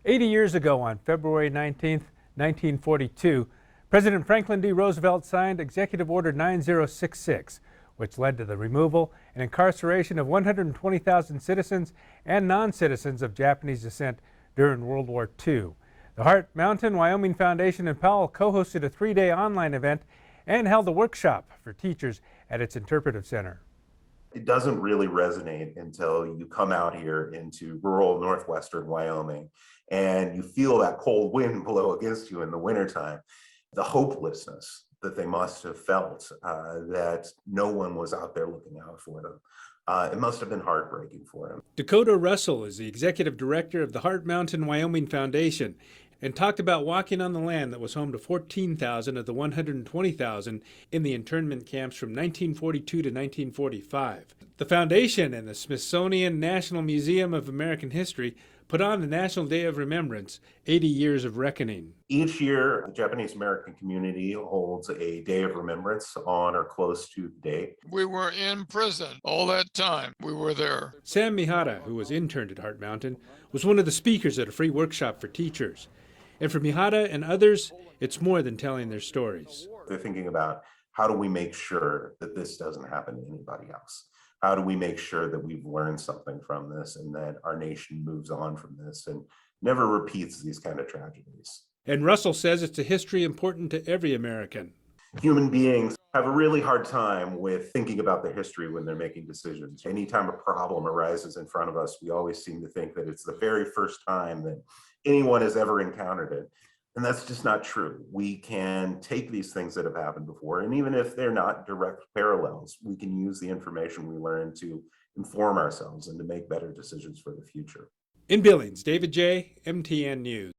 80 years ago, on February 19th, 1942, President Franklin D. Roosevelt signed Executive Order 9066, which led to the removal and incarceration of 120,000 citizens and non-citizens of Japanese descent during World War II. The Heart Mountain Wyoming Foundation in Powell co-hosted a 3-day online event and held a workshop for teachers at its interpretive center. It doesn't really resonate until you come out here into rural northwestern Wyoming and you feel that cold wind blow against you in the wintertime. The hopelessness that they must have felt, that no one was out there looking out for them. It must have been heartbreaking for them. Dakota Russell is the executive director of the Heart Mountain Wyoming Foundation and talked about walking on the land that was home to 14,000 of the 120,000 in the internment camps from 1942 to 1945. The foundation and the Smithsonian National Museum of American History put on the National Day of Remembrance, 80 Years of Reckoning. Each year, the Japanese American community holds a Day of Remembrance on or close to the date. We were in prison all that time. We were there. Sam Mihara, who was interned at Heart Mountain, was one of the speakers at a free workshop for teachers. And for Mihara and others, it's more than telling their stories. They're thinking about, how do we make sure that this doesn't happen to anybody else? How do we make sure that we've learned something from this and that our nation moves on from this and never repeats these kind of tragedies? And Russell says it's a history important to every American. Human beings have a really hard time with thinking about their history when they're making decisions. Anytime a problem arises in front of us, we always seem to think that it's the very first time that anyone has ever encountered it. And that's just not true. We can take these things that have happened before, and even if they're not direct parallels, we can use the information we learn to inform ourselves and to make better decisions for the future. In Billings, David J., MTN News.